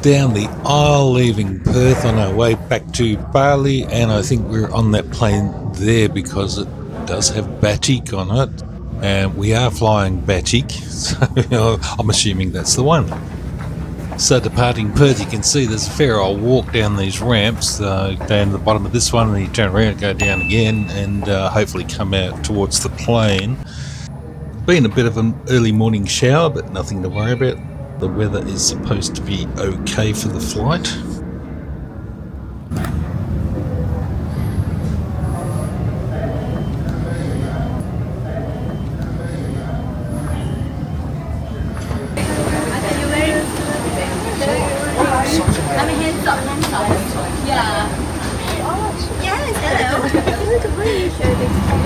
down the aisle, leaving Perth on our way back to Bali, and I think we're on that plane there because it does have batik on it, and we are flying batik, so I'm assuming that's the one. So departing Perth, you can see there's a fair old walk down these ramps, down the bottom of this one, and you turn around, go down again, and hopefully come out towards the plane. Been a bit of an early morning shower, but nothing to worry about. The weather is supposed to be okay for the flight.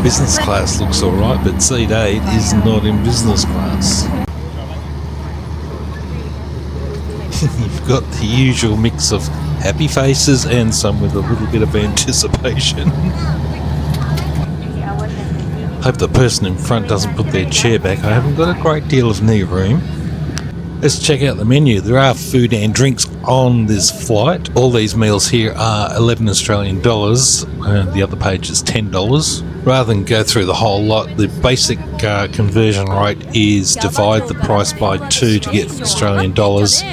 Business class looks alright, but seat 8 is not in business class. You've got the usual mix of happy faces and some with a little bit of anticipation. Hope the person in front doesn't put their chair back. I haven't got a great deal of knee room. Let's check out the menu. There are food and drinks on this flight. All these meals here are 11 Australian dollars, and the other page is $10. Rather than go through the whole lot, the basic conversion rate is divide the price by 2 to get Australian dollars.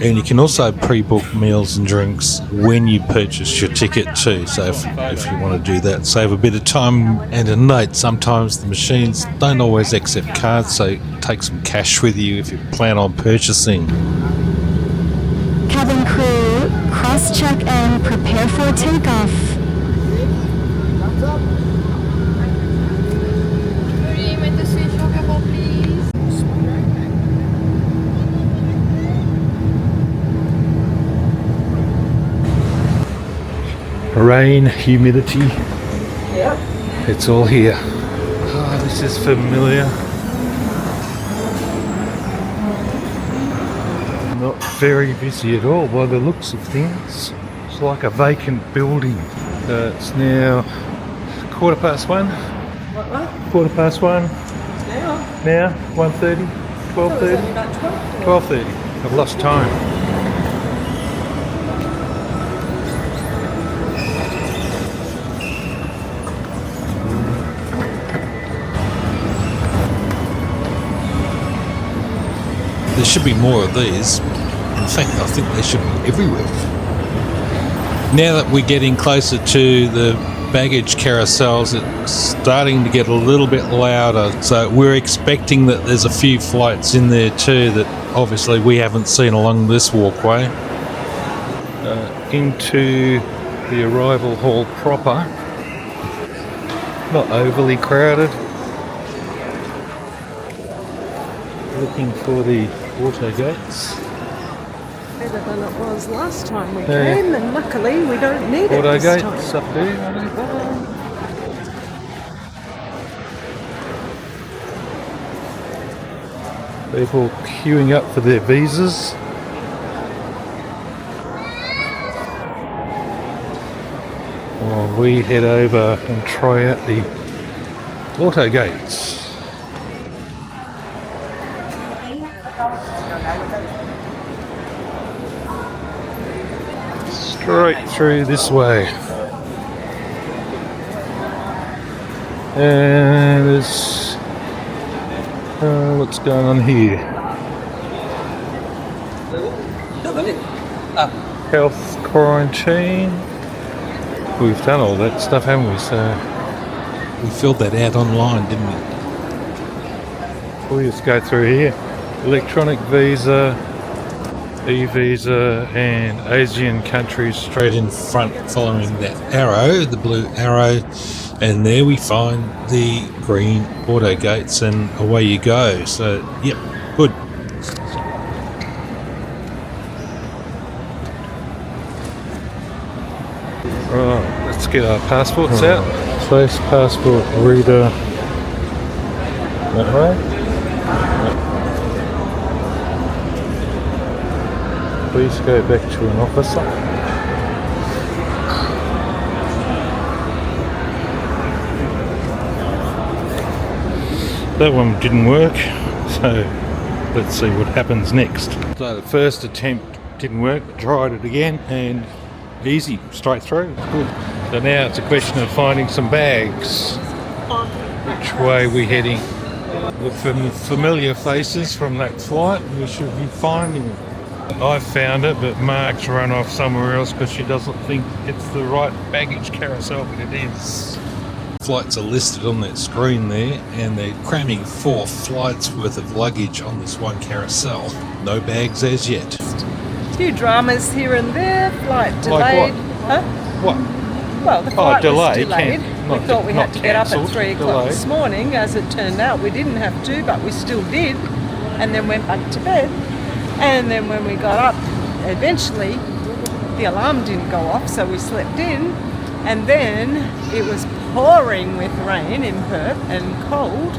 And you can also pre-book meals and drinks when you purchase your ticket too. So if you want to do that, save a bit of time. And a note, sometimes the machines don't always accept cards, so take some cash with you if you plan on purchasing. Cabin crew, cross-check and prepare for takeoff. Rain, humidity, yep. It's all here. Oh, this is familiar. Not very busy at all by the looks of things. It's like a vacant building. It's now 1:15. What? 1:15. Now 1:30, 12:30. 12:30. I've lost time. There should be more of these. In fact, I think they should be everywhere. Now that we're getting closer to the baggage carousels, it's starting to get a little bit louder. So we're expecting that there's a few flights in there too that obviously we haven't seen along this walkway. Into the arrival hall proper. Not overly crowded. Looking for the auto gates. Better than it was last time we came, and luckily we don't need auto it this gates time. up there. People queuing up for their visas. While we head over and try out the auto gates. Straight through this way. And there's what's going on here? Health quarantine. We've done all that stuff, haven't we? So we filled that out online, didn't we? We'll just go through here. Electronic visa, e-visa, and Asian countries straight in front following that arrow, the blue arrow, and there we find the green auto gates and away you go. So yep, good. Right, let's get our passports out. Face passport reader that way. Please go back to an officer. That one didn't work, so let's see what happens next. So the first attempt didn't work. Tried it again and easy, straight through. It's good. So now it's a question of finding some bags. Which way we heading? Look for familiar faces from that flight. We should be finding it. I found it, but Mark's run off somewhere else because she doesn't think it's the right baggage carousel, but it is. Flights are listed on that screen there, and they're cramming 4 flights worth of luggage on this one carousel. No bags as yet. A few dramas here and there, flight delayed. Like what? Huh? What? Well, the flight was delayed. delayed. We thought we had to get up at 3 o'clock Delayed. this morning. As it turned out, we didn't have to, but we still did, and then went back to bed. And then when we got up, eventually, the alarm didn't go off, so we slept in. And then it was pouring with rain in Perth and cold.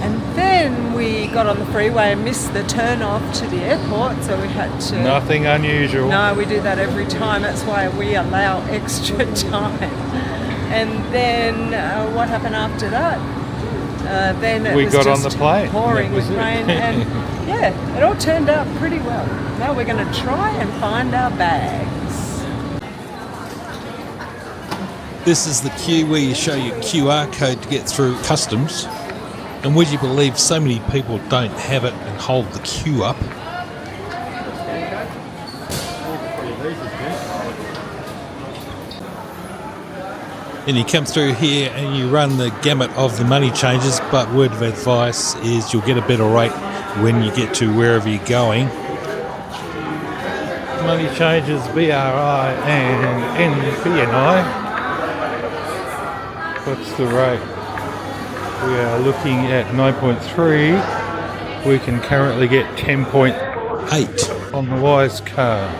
And then we got on the freeway and missed the turn off to the airport, so we had to... Nothing unusual. No, we do that every time. That's why we allow extra time. And then what happened after that? Then it We was got just on the plane. pouring That was with it. rain. And yeah, it all turned out pretty well. Now we're going to try and find our bags. This is the queue where you show your QR code to get through customs. And would you believe so many people don't have it and hold the queue up? And you come through here and you run the gamut of the money changes, but word of advice is you'll get a better rate when you get to wherever you're going. Money changes, BRI and NBNI. What's the rate? We are looking at 9.3. We can currently get 10.8 on the Wise card.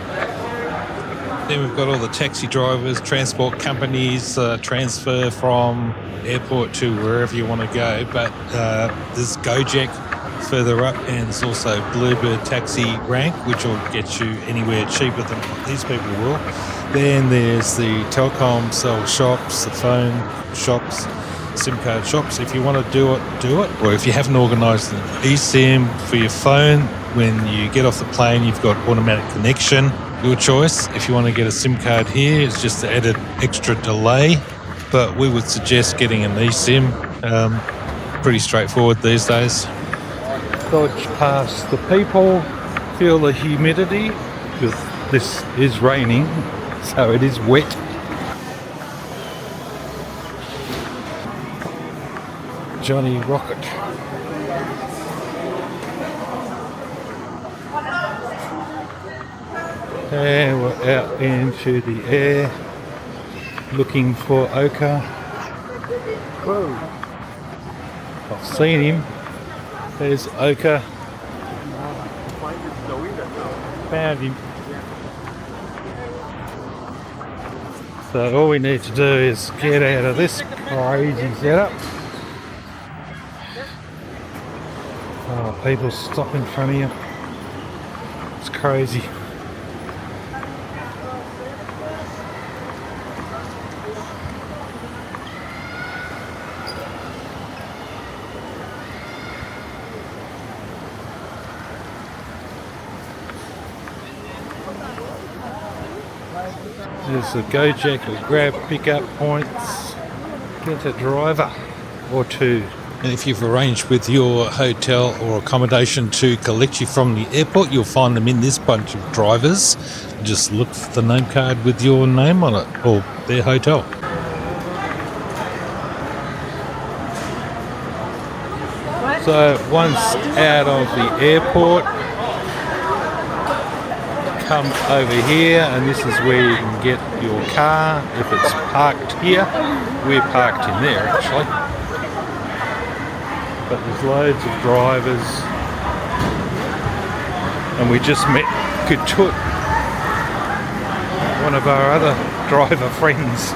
Then we've got all the taxi drivers, transport companies, transfer from airport to wherever you want to go. But there's Gojek further up, and there's also Bluebird Taxi Rank, which will get you anywhere cheaper than what these people will. Then there's the telecom cell shops, the phone shops, SIM card shops. If you want to do it, do it. Or if you haven't organised an eSIM for your phone, when you get off the plane, you've got automatic connection. Your choice. If you want to get a SIM card here, it's just to add an extra delay. But we would suggest getting an eSIM. Pretty straightforward these days. Dodge past the people. Feel the humidity, because this is raining, so it is wet. Johnny Rocket. And we're out into the air looking for Oka. Whoa. I've seen him. There's Oka. Found him. So all we need to do is get out of this crazy setup. Oh, people stop in front of you. It's crazy. There's a Gojek or Grab pickup points. Get a driver or two. And if you've arranged with your hotel or accommodation to collect you from the airport, you'll find them in this bunch of drivers. Just look for the name card with your name on it or their hotel. So once out of the airport, come over here, and this is where you can get your car. If it's parked here, we're parked in there actually. But there's loads of drivers, and we just met Kutut, one of our other driver friends.